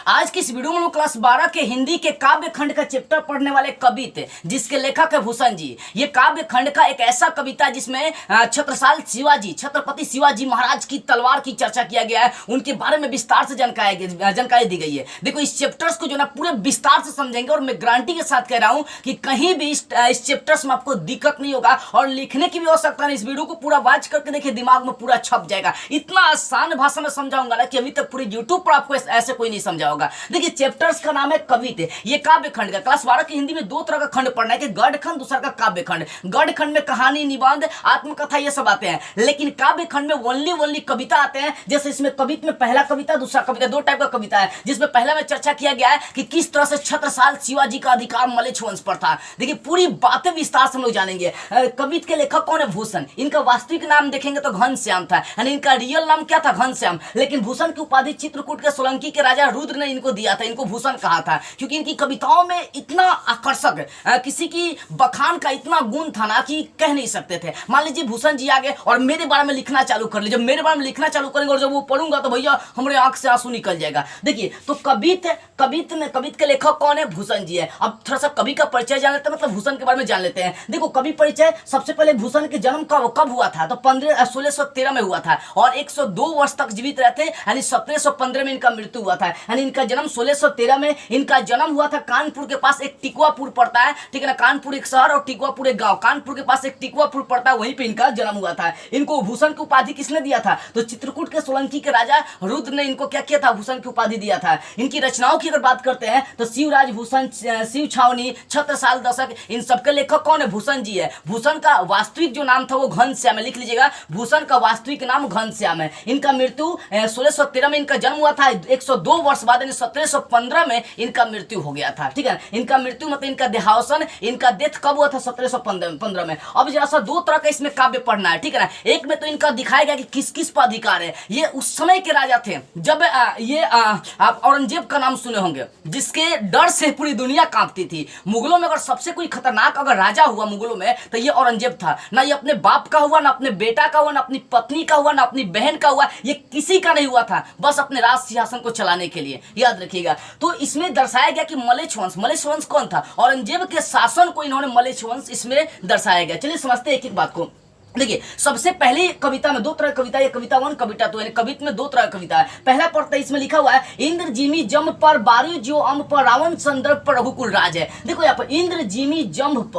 आज की इस वीडियो में हम क्लास 12 के हिंदी के काव्य खंड का चैप्टर पढ़ने वाले कवि थे, जिसके लेखक है भूषण जी। ये काव्य खंड का एक ऐसा कविता जिसमें छत्रपति शिवाजी महाराज की तलवार की चर्चा किया गया है, उनके बारे में विस्तार से जानकारी दी गई है। देखो, इस चैप्टर्स को जो ना पूरे विस्तार से समझेंगे और मैं गारंटी के साथ कह रहा हूं कि कहीं भी इस चैप्टर्स में आपको दिक्कत नहीं होगा और लिखने की भी आवश्यकता नहीं। इस वीडियो को पूरा वॉच करके देखिए, दिमाग में पूरा छप जाएगा। इतना आसान भाषा में समझाऊंगा ना कि अभी तक पूरी यूट्यूब पर आपको ऐसे कोई नहीं समझा होगा। देखिए, चैप्टर्स का नाम है कविते। ये काव्य खंड का क्लास 12 की हिंदी में दो तरह का खंड पढ़ना है, कि गढ़ खंड, दूसरा का काव्य खंड। गढ़ खंड में कहानी, निबंध, आत्मकथा ये सब आते हैं, लेकिन काव्य खंड में ओनली कविता आते हैं। जैसे इसमें कविता में पहला कविता, दूसरा कविता, दो टाइप का कविता है, जिसमें पहला में चर्चा किया गया है कि किस तरह से छत्रसाल शिवाजी का अधिकार मलेच्छ वंश पर था। देखिए, पूरी बातें विस्तार से हम लोग जानेंगे। कविता के लेखक कौन है? भूषण। इनका वास्तविक नाम देखेंगे तो घनश्याम था, यानी इनका रियल नाम क्या था? घनश्याम। लेकिन भूषण की उपाधि चित्रकूट के सोलंकी के राजा रुद्र ने इनको दिया था, इनको भूषण कहा था, क्योंकि इनकी कविताओं में इतना आकर्षक, किसी की बखान का इतना गुण था ना कि कह नहीं सकते थे। मान लीजिए भूषण जी आ गए और मेरे बारे में लिखना चालू कर लीजिए। जब मेरे बारे में लिखना चालू करेंगे और जब वो पढ़ूंगा तो भैया हमारे आंख से आंसू निकल जाएगा। देखिए, तो कविता के लेखक कौन है? भूषण जी है। अब थोड़ा सा कवि का परिचय जान लेते हैं, मतलब भूषण के बारे में जान लेते हैं। देखो, कवि परिचय, सबसे पहले भूषण के जन्म कब हुआ था? तो 1613 में हुआ था और 102 वर्ष तक जीवित रहते, यानी 1715 में इनका मृत्यु हुआ था। यानी इनका जन्म 1613 में इनका जन्म हुआ था। कानपुर के पास एक टिकवापुर पड़ता है, ठीक है ना। कानपुर एक शहर और टिकवापुर एक गांव। कानपुर के पास एक टिकवापुर पड़ता है, वहीं पे इनका जन्म हुआ था। इनको भूषण की उपाधि किसने दिया था? तो चित्रकूट के सोलंकी के राजा रुद्र ने इनको क्या किया था? भूषण की उपाधि दिया था। इनकी रचनाओं की अगर बात करते हैं तो शिवराज भूषण, शिव छावनी, छत्रसाल दशक, इन सबके लेखक कौन है? भूषण जी है। भूषण का वास्तविक जो नाम था वो घनश्याम है, लिख लीजिएगा। भूषण का वास्तविक नाम घनश्याम है। इनका मृत्यु 1613 में इनका जन्म हुआ था, 102 वर्ष बाद यानी 1715 में इनका मृत्यु हो गया था, ठीक है। इनका मृत्यु मतलब इनका देहावसन, इनका डेथ कब हुआ था? 1715 में। अब जरा सा दो तरह का इसमें काव्य पढ़ना है, ठीक है ना। एक में तो इनका दिखाया गया कि किस किस पर अधिकार है। ये उस समय के राजा थे जब आप औरंगजेब का नाम सुने होंगे, जिसके डर से पूरी दुनिया कांपती थी। मुगलों में अगर सबसे कोई खतरनाक अगर राजा हुआ मुगलों में तो ये औरंगजेब था। ना ये अपने बाप का हुआ, ना अपने बेटा का हुआ, ना अपनी पत्नी का हुआ, ना अपनी बहन का हुआ, ये किसी का नहीं हुआ था, बस अपने राज सिंहासन को चलाने के लिए। याद रखिएगा। तो इसमें दर्शाया गया कि मलेच्छ वंश कौन था? औरंगजेब के शासन को इन्होंने मलेच्छ वंश इसमें दर्शाया गया। चलिए समझते हैं एक एक बात को। देखिए, सबसे पहले कविता में दो तरह की कविता, ये कविता 1, कविता 2, यानी कविता में दो तरह की कविता है। पहला पढ़ते इसमें लिखा हुआ है, इंद्र जिमी जम पर बारी जो अम्ब पर रावण संदर्भ पर रघुकुल राज है। देखो यहाँ पर इंद्र जिमी जम्भ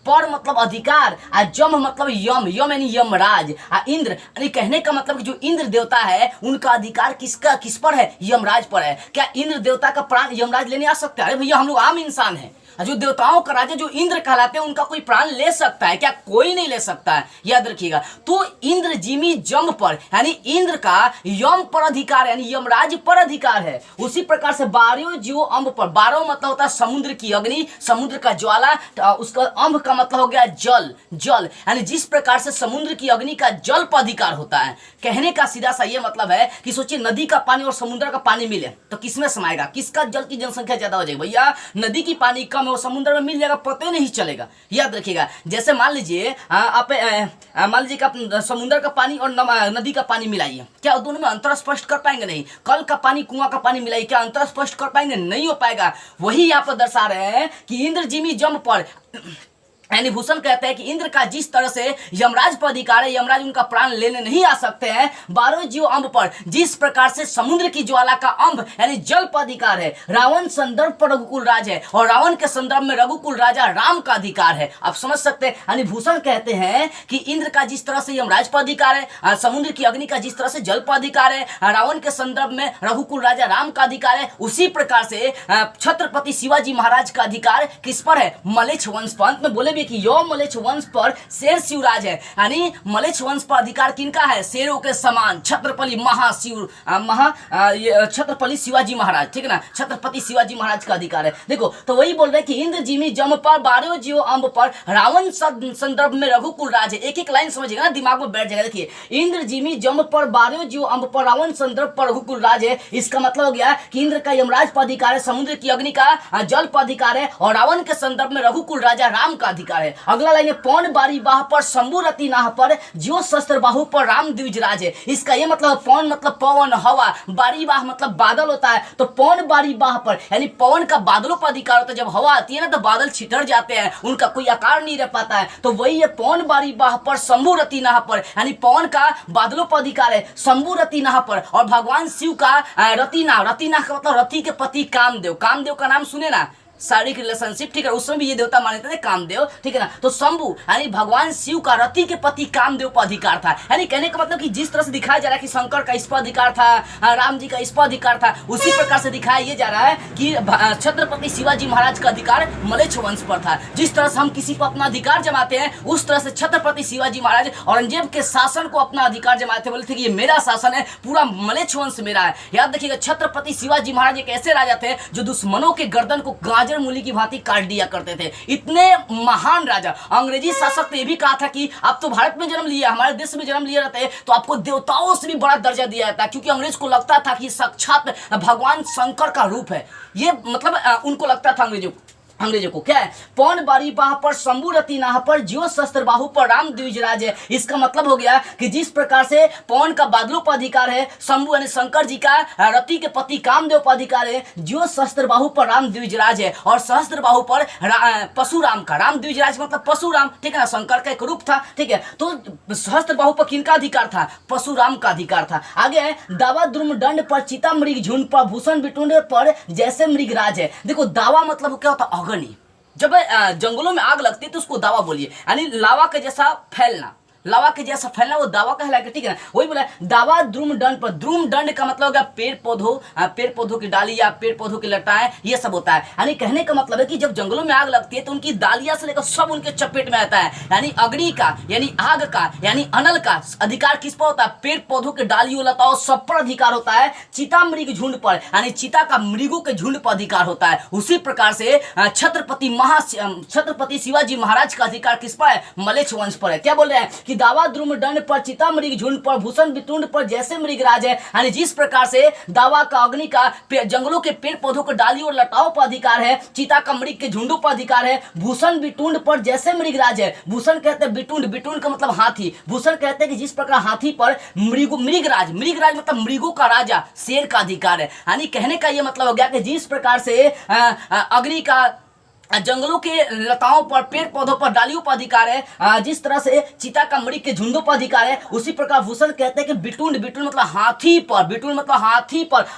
पर मतलब अधिकार, जम मतलब यम यानी यमराज, इंद्र यानी कहने का मतलब कि जो इंद्र देवता है उनका अधिकार किस पर है? यमराज पर है। क्या इंद्र देवता का प्राण यमराज लेने आ सकता है? अरे भैया, हम लोग आम इंसान हैं। जो देवताओं का राजा जो इंद्र कहलाते हैं, उनका कोई प्राण ले सकता है क्या? कोई नहीं ले सकता है, याद रखिएगा। तो इंद्र जिमी जम पर, यानी इंद्र का यम पर अधिकार, यानी यमराज पर अधिकार है। उसी प्रकार से बारो जीव अम्ब पर, बारो मतलब होता है समुद्र की अग्नि, समुद्र का ज्वाला, उसका अम्ब का मतलब हो गया जल, यानी जिस प्रकार से समुद्र की अग्नि का जल पर अधिकार होता है। कहने का सीधा सा ये मतलब है कि सोचिए, नदी का पानी और समुद्र का पानी मिले तो किसमें समाएगा? किसका जल की जनसंख्या ज्यादा हो जाएगी? भैया, नदी की पानी कम और समुद्र में मिल जाएगा, पता ही नहीं चलेगा। याद रखिएगा। जैसे मान लीजिए कि आप समुद्र का पानी और नदी का पानी मिलाइए, क्या दोनों में अंतर स्पष्ट कर पाएंगे? नहीं। कल का पानी, कुआं का पानी मिलाइए, क्या अंतर स्पष्ट कर पाएंगे? नहीं हो पाएगा। वही यहाँ पर दर्शा रहे हैं कि इंद्र जिमी जम पर, यानी भूषण कहते हैं कि इंद्र का जिस तरह से यमराज पर अधिकार है, यमराज उनका प्राण लेने नहीं आ सकते हैं। बारो जीव अम्ब पर, जिस प्रकार से समुद्र की ज्वाला का अम्ब यानी जल पर अधिकार है, रावण संदर्भ पर रघुकुल राज है, और रावण के संदर्भ में रघुकुल राजा राम का अधिकार है। आप समझ सकते हैं। यानी भूषण कहते हैं कि इंद्र का जिस तरह से यमराज पर अधिकार है, समुद्र की अग्नि का जिस तरह से जल पर अधिकार है, रावण के संदर्भ में रघुकुल राजा राम का अधिकार है, उसी प्रकार से छत्रपति शिवाजी महाराज का अधिकार किस पर है? मलेच्छ वंश पर। अंत में बोले कि यो मलेच्छ वंश पर शेर शिवराज है, यानी मलेच्छ वंश पर अधिकार किनका है? शेरों के समान छत्रपति छत्रपति शिवाजी महाराज, ठीक है ना। छत्रपति शिवाजी महाराज का अधिकार है। देखो, तो वही बोल रहे हैं कि इंद्र जिमी जम पर बारो जीव अम्ब पर रावण संदर्भ में रघुकुल राज है। एक एक लाइन समझिएगा ना, दिमाग में बैठ जाएगा। देखिए, इंद्र जिमी जम पर बारो जीव अम्ब पर रावण संदर्भ पर रघुकुल राज है। इसका मतलब हो गया कि इंद्र का यमराज पर अधिकार है, समुद्र की अग्नि का जल पर अधिकार है, और रावण के संदर्भ में रघुकुल राजा राम का अधिकार अधिकार है। अगला लाइन है, पौन बारी बाह पर शंभु रति नाह पर ज्यो शस्त्र बाहु पर राम द्विज राज है। इसका ये मतलब पौन मतलब पवन हवा, बारी बाह मतलब बादल होता है, तो पौन बारी बाह पर यानी पवन का बादलों पर अधिकार होता है। जब हवा आती है ना तो बादल छितर जाते हैं, उनका कोई आकार नहीं रह पाता है, तो वही है पौन बारी बाह पर शंभु रति नाह पर, यानी पवन का बादलों पर अधिकार है, शंभु रति नाह पर। और भगवान शिव का रतिनाह, रतिनाह का मतलब रति के पति कामदेव, कामदेव का नाम सुने ना, शारीरिक रिलेशनशिप, ठीक है, उस समय भी ये देवता माने थे कामदेव, ठीक है ना। तो शंभु यानी भगवान शिव का रति के पति कामदेव पर अधिकार था। यानी कहने का मतलब कि जिस तरह से दिखाया जा रहा है कि शंकर का इस पर अधिकार था, राम जी का इस पर अधिकार था, उसी प्रकार से दिखाया ये जा रहा है कि छत्रपति शिवाजी महाराज का अधिकार मलेच्छ वंश पर था। जिस तरह से हम किसी पर अपना अधिकार जमाते हैं, उस तरह से छत्रपति शिवाजी महाराज औरंगजेब के शासन को अपना अधिकार जमाते, बोले थे कि ये मेरा शासन है, पूरा मलेच्छ वंश मेरा है। याद रखिएगा, छत्रपति शिवाजी महाराज एक ऐसे राजा थे जो दुश्मनों के गर्दन को गाजर मूली की भांति काट दिया करते थे। इतने महान राजा। अंग्रेजी शासक ने भी कहा था कि आप तो भारत में जन्म लिया, हमारे देश में जन्म लिया रहते तो आपको देवताओं से भी बड़ा दर्जा दिया जाता, क्योंकि अंग्रेज को लगता था कि साक्षात भगवान शंकर का रूप है ये, मतलब उनको लगता था अंग्रेजों को। क्या है, पौन बारी बाह पर शंभु रति नाह पर ज्यो शस्त्र बाहु पर राम द्विज राज है। इसका मतलब हो गया कि जिस प्रकार से पौन का बादलों पर अधिकार है, शंभु यानी शंकर जी का रति के पति कामदेव पर अधिकार है, ज्यो शस्त्र बाहु पर राम द्विज राज है, और सहस्त्र बाहु पर परशुराम का, राम द्विज राज मतलब परशुराम, ठीक है ना, शंकर का एक रूप था, ठीक है। तो सहस्त्र बाहु पर किनका अधिकार था, परशुराम का अधिकार था। आगे है, दावा द्रुम दंड पर चिता मृग झुंड पर भूषण बिटुंड पर जैसे मृग राज है। देखो दावा मतलब क्या होता है, अग्नि। जब जंगलों में आग लगती है तो उसको दावा बोलिए, यानी लावा के जैसा फैलना, लावा के जैसा फैलना वो दावा कहलाएगा, ठीक है ना। वही बोला दावा द्रुम दंड पर, द्रुम दंड का मतलब हो गया पेड़ पौधों की डाली या पेड़ पौधों की लताएं, ये सब होता है। यानी कहने का मतलब है कि जब जंगलों में आग लगती है तो उनकी डालियां से लेकर सब उनके चपेट में आता है। यानी अग्नि का, यानी आग का, यानी अनल का अधिकार किस पर होता है, पेड़ पौधों के डालियों लताओं सब पर अधिकार होता है। चिता मृग झुंड पर, यानी चिता का मृगों के झुंड पर अधिकार होता है। उसी प्रकार से छत्रपति शिवाजी महाराज का अधिकार किस पर है, मलेच्छ वंश पर है। क्या बोल रहे हैं कि दावा द्रुम दंड पर चिता मृग झुंड पर भूषण बिटुंड पर जैसे मृग राज है। यानी जिस प्रकार से दावा का अग्नि का जंगलों के पेड़ पौधों के डालियों और लताओं पर अधिकार है, चिता का मृग के झुंडों पर अधिकार है, भूषण बिटुंड पर जैसे मृग राज है। भूषण कहते हैं बिटुंड, बिटुंड का मतलब हाथी, भूषण कहते हैं कि जिस प्रकार हाथी पर मृगराज, मृगराज मतलब मृगों का राजा, शेर का अधिकार है। यानी कहने का यह मतलब हो गया कि जिस प्रकार से अग्नि का जंगलों के लताओं पर पेड़ पौधों पर डालियों पर अधिकार है, जिस तरह से चिता का मृग के झुंडों पर अधिकार है, उसी प्रकार भूषण कहते हैं कि बिटुंड, बिटुंड मतलब हाथी पर, बिटुंड मतलब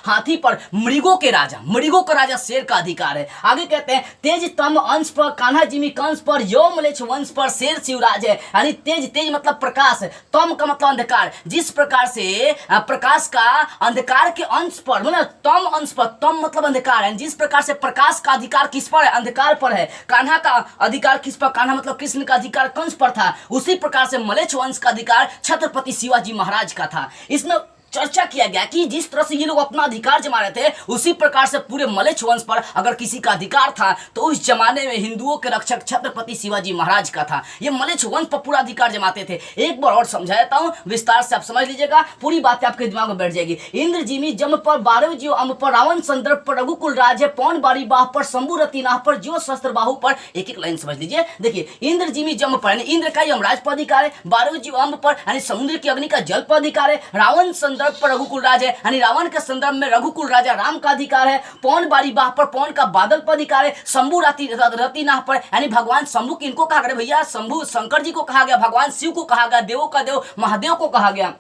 हाथी पर मृगों के राजा, मृगों का राजा शेर का अधिकार है। आगे कहते हैं तेज तम अंश पर कान्हा जिमी कंस पर यो मलेच्छ वंश पर शेर शिवराज है। यानी तेज, तेज मतलब प्रकाश, तम का मतलब अंधकार। जिस प्रकार से प्रकाश का अंधकार के अंश पर, मतलब तम अंश पर, तम मतलब अंधकार है, जिस प्रकार से प्रकाश का अधिकार किस पर है, अंधकार पर है। कान्हा का अधिकार किस पर, कान्हा मतलब कृष्ण का अधिकार कंस पर था। उसी प्रकार से मलेच्छ वंश का अधिकार छत्रपति शिवाजी महाराज का था। इसमें चर्चा किया गया कि जिस तरह से ये लोग अपना अधिकार जमा रहे थे, उसी प्रकार से पूरे मलेच्छ वंश पर अगर किसी का अधिकार था तो उस जमाने में हिंदुओं के रक्षक छत्रपति शिवाजी महाराज का था। ये मलेच्छ वंश पर पूरा अधिकार जमाते थे। एक बार और समझा देता हूं, विस्तार से आप समझ लीजिएगा, पूरी बातें आपके दिमाग में बैठ जाएगी। इंद्र जिमी जम पर 12 जियो अम्ब पर रावण संदर्भ पर रघुकुल राज है, पौन बारी बाह पर शंभु रति नाह पर ज्यो शस्त्र बाहु पर। एक एक लाइन समझ लीजिए। देखिए इंद्र जिमी जम पर, इंद्र का यमराज पर अधिकार है, 12 जियो अम्ब पर यानी समुद्र की अग्नि का जल पर अधिकार है, रावण संदर्भ पर रघुकुल राज है, यानी रावण के संदर्भ में रघुकुल राजा राम का अधिकार है, पौन बारी बाह पर पौन का बादल पर अधिकार है, शंभु रति नाह पर यानी भगवान शंभु किनको कहा गया भैया, शंभु शंकर जी को कहा गया, भगवान शिव को कहा गया, देवों का देव महादेव को कहा गया।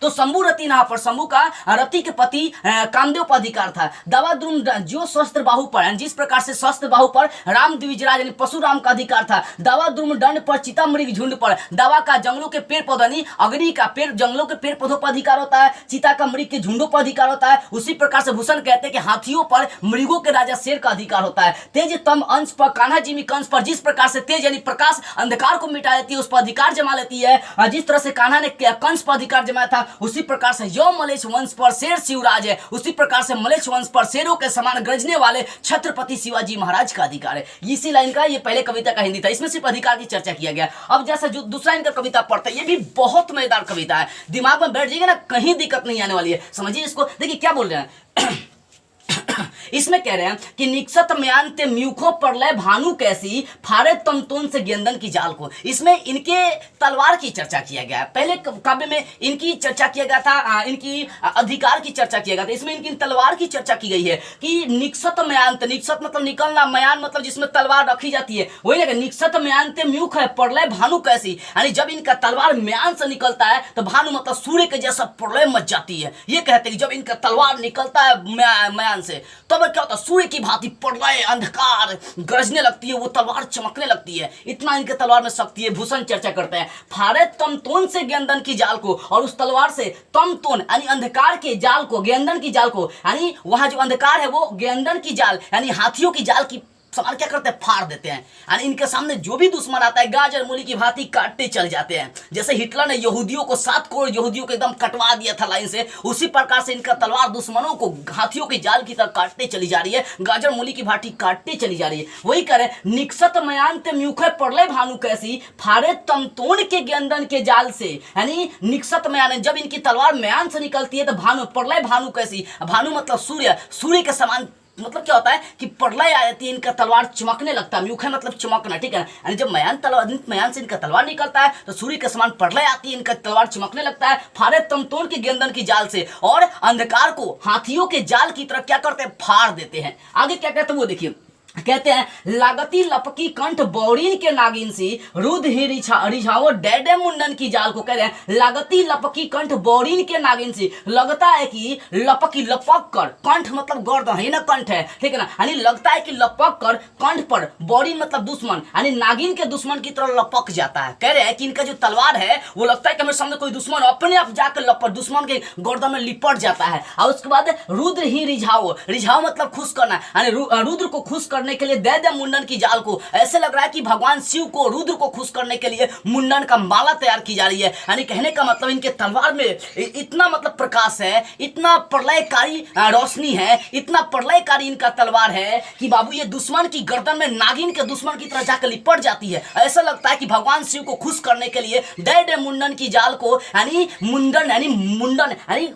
तो शंभु रति नाह पर, शंभु का रति के पति कामदेव पर अधिकार था। दावा द्रुम जो शस्त्र बाहु पर, जिस प्रकार से शस्त्र बाहु पर राम द्विजराज यानी परशुराम का अधिकार था। दावा द्रुम दंड पर चिता मृग झुंड पर, दावा का जंगलों के पेड़ पौधे यानी अग्नि का पेड़, जंगलों के पेड़ पौधों पर अधिकार होता है, चिता का मृग के झुंडों पर अधिकार होता है। उसी प्रकार से भूषण कहते हैं कि हाथियों पर मृगों के राजा शेर का अधिकार होता है। तेज तम अंश पर कान्हा जिमी कंस पर, जिस प्रकार से तेज यानी प्रकाश अंधकार को मिटा देती है, उस पर अधिकार जमा लेती है। जिस तरह से कान्हा ने कंस पर अधिकार जमाया था, उसी प्रकार से यो मलेच्छ वंश पर शेर शिवराज है। उसी प्रकार से मलेच्छ वंश पर शेरों के समान गरजने वाले छत्रपति शिवाजी महाराज का अधिकार है। इसी लाइन का ये पहले कविता का हिंदी था, इसमें सिर्फ अधिकार की चर्चा किया गया। अब जैसा जो दूसरा इनका कविता पढ़ता है, ये भी बहुत मजेदार कविता है, दिमाग में बैठ जाएगा ना, कहीं दिक्कत नहीं आने वाली है। समझिए इसको। देखिए क्या बोल रहे हैं इसमें कह रहे हैं कि निक्षत म्यान ते म्यूखो प्रलय भानु कैसी फारे तमतोन से गेंदन की जाल को। इसमें इनके तलवार की चर्चा किया गया है। पहले काव्य में इनकी चर्चा किया गया था, इनकी अधिकार की चर्चा किया गया था, इसमें इनकी तलवार की चर्चा की गई है कि निक्षत म्यांत, निक्षत मतलब निकलना, म्यान मतलब जिसमें तलवार रखी जाती है, वही लगे निक्षत म्यांत म्यूख है प्रलय भानु कैसी, यानी जब इनका तलवार म्यान से निकलता है तो भानु मतलब सूर्य के जैसा प्रलय मच जाती है। ये कहते हैं कि जब इनका तलवार निकलता है म्यान से तब क्या होता है, सूर्य की भांति प्रलय अंधकार गरजने लगती है, वो तलवार चमकने लगती है, इतना इनके तलवार में शक्ति है। भूषण चर्चा करते हैं फारे तमतोन से गेंदन की जाल को, और उस तलवार से तमतोन यानी अंधकार के जाल को, गेंदन की जाल को, यानी वहां जो अंधकार है वो गेंदन की जाल यानी हाथियों की जाल की समान क्या करते हैं, फाड़ देते हैं। यानी इनके सामने जो भी दुश्मन आता है गाजर मूली की भांति काटते चल जाते हैं। जैसे हिटलर ने यहूदियों को 7 करोड़ यहूदियों को एकदम कटवा दिया था लाइन से, उसी प्रकार से इनका तलवार दुश्मनों को हाथियों की जाल की तरह काटते चली जा रही है, गाजर मूली की भांति काटते चली जा रही है। वही करे निक्षत म्यांत म्यूखे प्रलय भानु कैसी फारे तमतोन के गेंदन के जाल से, यानी निक्षत म्यान जब इनकी तलवार म्यान से निकलती है तो भानु प्रलय भानु कैसी, भानु मतलब सूर्य, सूर्य के समान मतलब क्या होता है कि प्रलय आ जाती है, इनका तलवार चमकने लगता है, म्यूख है मतलब चमकना, ठीक है ना। यानी जब म्यान से इनका तलवार निकलता है तो सूर्य के समान प्रलय आती है, इनका तलवार चमकने लगता है, फारे तमतोन की गेंदन की जाल से, और अंधकार को हाथियों के जाल की तरह क्या करते हैं, फाड़ देते हैं। आगे क्या कहते हैं वो देखिए, कहते हैं लागती लपकी कंठ बौरीन के नागिन सी रुद ही रिझाओ डेडे मुंडन की जाल को। कह रहे हैं लागती लपकी कंठ बौरीन के नागिन सी, लगता है कि लपकी लपक कर, कंठ मतलब गर्दन है ना, कंठ है, ठीक है ना, यानी लगता है कि लपक कर कंठ पर, बौरीन मतलब दुश्मन यानी नागिन के दुश्मन की तरह लपक जाता है। कह रहे हैं कि इनका जो तलवार है वो लगता है कि हमारे सामने कोई दुश्मन अपने आप जाकर लपट दुश्मन के गर्दन में लिपट जाता है। और उसके बाद रुद्र ही रिझाओ, रिझाओ मतलब खुश करना, यानी रुद्र को खुश करने के लिए दे दे मुंडन की जाल को। ऐसे लग रहा है कि भगवान शिव को, रुद्र को खुश करने के लिए मुंडन का माला तैयार की जा रही है। यानी कहने का मतलब इनके तलवार में इतना मतलब प्रकाश है, इतना प्रलयकारी रोशनी है, इतना प्रलयकारी इनका तलवार है कि बाबू ये दुश्मन की गर्दन में नागिन के दुश्मन की तरह जाकर लिपट जाती है। ऐसा लगता है कि भगवान शिव को खुश करने के लिए दे दे मुंडन की जाल को, यानी मुंडन यानी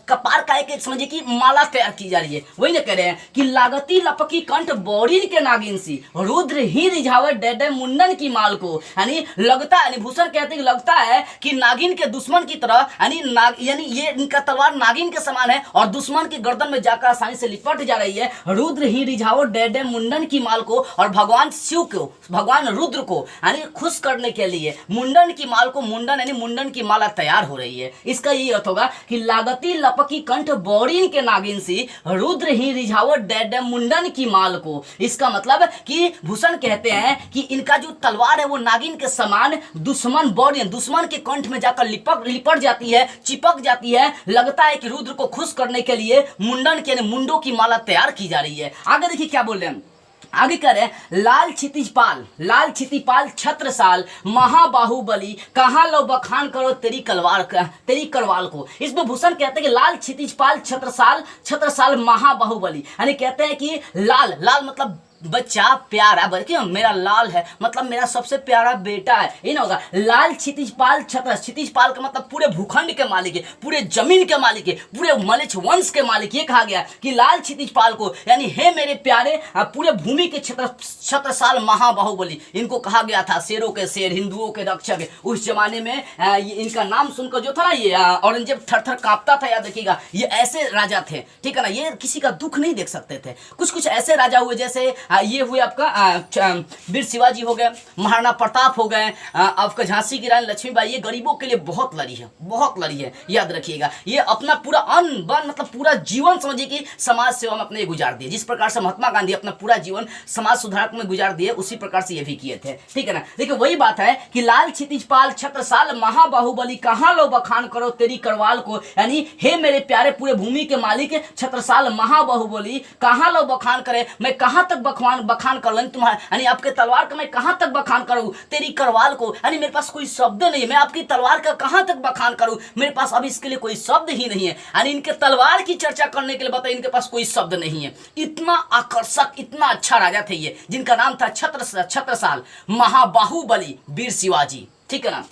कपार का एक समझिए कि माला तैयार की जा रही है। वही ना कह रहे हैं कि लागती लपकी कंठ बौरीन के नागिन सी रुद्र ही रिझावे डेडे मुंडन की माल को, यानी लगता है, यानी भूषण कहते हैं लगता है कि नागिन के दुश्मन की तरह, यानी ये इनका तलवार नागिन के समान है और दुश्मन की गर्दन में जाकर आसानी से लिपट जा रही है। रुद्र ही रिझाओ डेडे मुंडन की माल को, और भगवान शिव को, भगवान रुद्र को यानी खुश करने के लिए मुंडन की माल को, मुंडन यानी मुंडन की माला तैयार हो रही है। इसका यही अर्थ होगा कि लागती लपकी कंठ बौरीन के नागिन सी रुद्र ही रिझाओ डेडे मुंडन की माल को। इसका मतलब कि भूषण कहते हैं कि इनका जो तलवार है वो नागिन के समान दुश्मन बौरीन, दुश्मन के कंठ में जाकर लिपट जाती है, चिपक जाती है। लगता है कि रुद्र को खुश करने के लिए मुंडन के मुंडों की माला तैयार की जा रही है। आगे देखिए क्या बोल रहे हैं, आगे कह रहे हैं लाल क्षितिपाल छत्रसाल महाबाहुबली कहाँ लो बखान करो तेरी करवाल को। इसमें भूषण कहते हैं कि लाल क्षितिपाल छत्रसाल महाबाहुबली, यानी कहते हैं कि लाल मतलब बच्चा प्यारा, बल्कि मेरा लाल है मतलब मेरा सबसे प्यारा बेटा है, ये ना होगा। लाल क्षितिजपाल क्षितिजपाल का मतलब पूरे भूखंड के मालिक है, पूरे जमीन के मालिक है, पूरे मलेच्छ वंश के मालिक। ये कहा गया कि लाल क्षितिजपाल को, यानी हे मेरे प्यारे पूरे भूमि के छत्रसाल महाबाहुबली, इनको कहा गया था शेरों के शेर, हिंदुओं के रक्षक। उस जमाने में इनका नाम सुनकर जो था ना ये औरंगजेब थर कांपता था। याद रखिएगा ये ऐसे राजा थे, ठीक है ना, ये किसी का दुख नहीं देख सकते थे। कुछ ऐसे राजा हुए जैसे ये हुए आपका वीर शिवाजी हो गए, महाराणा प्रताप हो गए, आपका झांसी की रानी लक्ष्मीबाई। ये गरीबों के लिए बहुत लड़ी है, याद रखिएगा। ये अपना पूरा अन्न बन मतलब पूरा जीवन समझिए कि समाज सेवा में अपने गुजार दिए। जिस प्रकार से महात्मा गांधी अपना पूरा जीवन समाज सुधारक में गुजार दिए, उसी प्रकार से ये भी किए थे, ठीक है ना। देखिए वही बात है कि लाल क्षितिजपाल छत्रसाल महाबाहुबली कहाँ लो बखान करो तेरी करवाल को, यानी हे मेरे प्यारे पूरे भूमि के मालिक छत्रसाल महाबाहुबली कहाँ लो बखान करे, मैं कहाँ तक बखान कर लूं तुम्हारे, यानी आपके तलवार का मैं कहां तक बखान करूं तेरी करवाल को, यानी मेरे पास कोई शब्द नहीं है, मैं आपकी तलवार का कहां तक बखान करूं, मेरे पास अब इसके लिए कोई शब्द ही नहीं है। यानी इनके तलवार की चर्चा करने के लिए बताइए इनके पास कोई शब्द नहीं है। इतना आकर्षक, इतना अच्छा राजा थे ये, जिनका नाम था छत्रसाल महाबाहुबली वीर शिवाजी, ठीक है ना।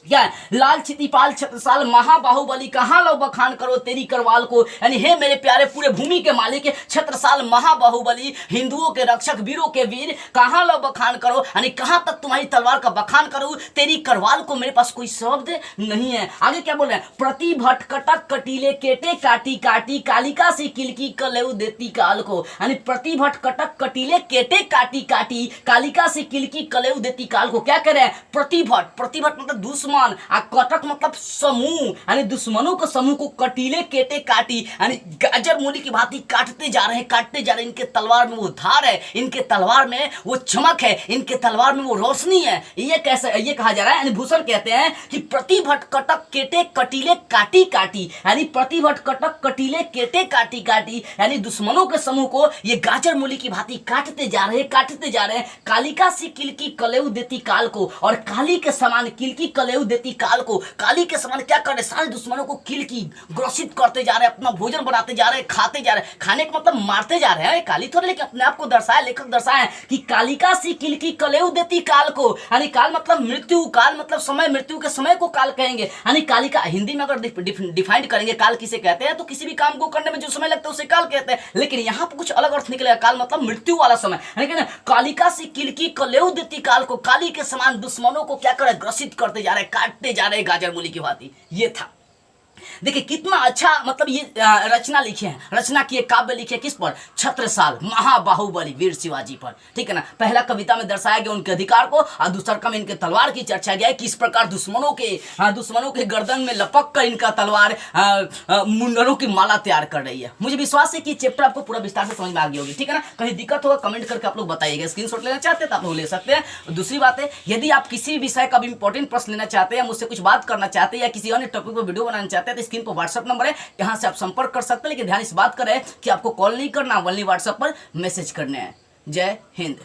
क्या है? लाल चितिपाल छत्रसाल महाबाहुबली कहाँ लो बखान करो तेरी करवाल को, यानी हे मेरे प्यारे पूरे भूमि के मालिक छत्रसाल महाबाहुबली, हिंदुओं के रक्षक वीरों के वीर, कहाँ लो बखान करो, यानी कहाँ तक तुम्हारी तलवार का बखान करूं, तेरी करवाल को मेरे पास कोई शब्द नहीं है। आगे क्या बोल रहे हैं? प्रति भट कटक कटीले केटे काटी काटी, कालिका से किलकी कलेऊ देती काल को, यानी प्रति भट कटक कटीले केटे काटी काटी, कालिका से किलकी कलेऊ देती काल को। क्या कह रहे हैं? प्रतिभट, प्रतिभट मतलब दुश्मन, आ कटक मतलब समूह, यानी दुश्मनों के समूह को कटीले केटे काटी, यानी गाजर मूली की भांति काटते जा रहे हैं, काटते जा रहे हैं। इनके तलवार में वो धार है, इनके तलवार में वो चमक है, इनके तलवार में वो रोशनी है। ये कैसे ये कहा जा रहा है? यानी भूषण कहते हैं कि प्रतिभट कटक केटे कटीले काटी काटी, यानी प्रतिभट कटक कटीले केटे काटी काटी, यानी दुश्मनों के समूह को ये गाजर मूली की भांति काटते जा रहे हैं, काटते जा रहे हैं। कालिका सी किलकी कलेऊ देती काल को, और काली के समान किलकी कलेऊ देती काल को, काली के समान क्या कर रहे? सारे दुश्मनों को किलकी ग्रसित करते जा रहे हैं, अपना भोजन बनाते जा रहे हैं, खाते जा रहे हैं। खाने का मतलब मारते जा रहे हैं, काली थोड़े, लेकिन अपने आप को दर्शाया, लेखक दर्शाया कि कालिका सी किलकी कलेऊ देती काल को, यानी काल मतलब मृत्यु, काल मतलब समय, मृत्यु के समय को काल कहेंगे। यानी कालिका हिंदी में अगर डिफाइंड करेंगे काल किसे कहते हैं, तो किसी भी काम को करने में जो समय लगता है उसे काल कहते हैं, लेकिन यहाँ पर कुछ अलग अर्थ निकलेगा। काल मतलब मृत्यु वाला समय, लेकिन कालिका सी किलकी कलेऊ देती काल को, काली के समान दुश्मनों को क्या करे? ग्रसित करते जा रहे, काटते जा रहे गाजर मूली की भांति। ये था, देखिए कितना अच्छा मतलब ये रचना लिखे हैं, रचना किए, काव्य लिखे किस पर? छत्रसाल महाबाहुबली वीर शिवाजी पर, ठीक है ना। पहला कविता में दर्शाया गया उनके अधिकार को, और दूसरा में इनके तलवार की चर्चा गया है, किस प्रकार दुश्मनों के गर्दन में लपक कर इनका तलवार मुंडरों की माला तैयार कर रही है। मुझे विश्वास है कि चैप्टर आपको पूरा विस्तार से समझ में आ गई होगी, ठीक है ना। कहीं दिक्कत होगा कमेंट करके आप लोग बताइएगा। स्क्रीनशॉट लेना चाहते हैं तो आप लोग ले सकते हैं। दूसरी बात है, यदि आप किसी भी विषय का भी इंपॉर्टेंट प्रश्न लेना चाहते हैं, मुझसे कुछ बात करना चाहते हैं, या किसी अन्य टॉपिक पर वीडियो बनाना चाहते हैं, तो स्क्रीन पर व्हाट्सएप नंबर है, यहां से आप संपर्क कर सकते हैं। लेकिन ध्यान इस बात का रहे कि आपको कॉल नहीं करना, ओनली व्हाट्सएप पर मैसेज करने हैं। जय हिंद।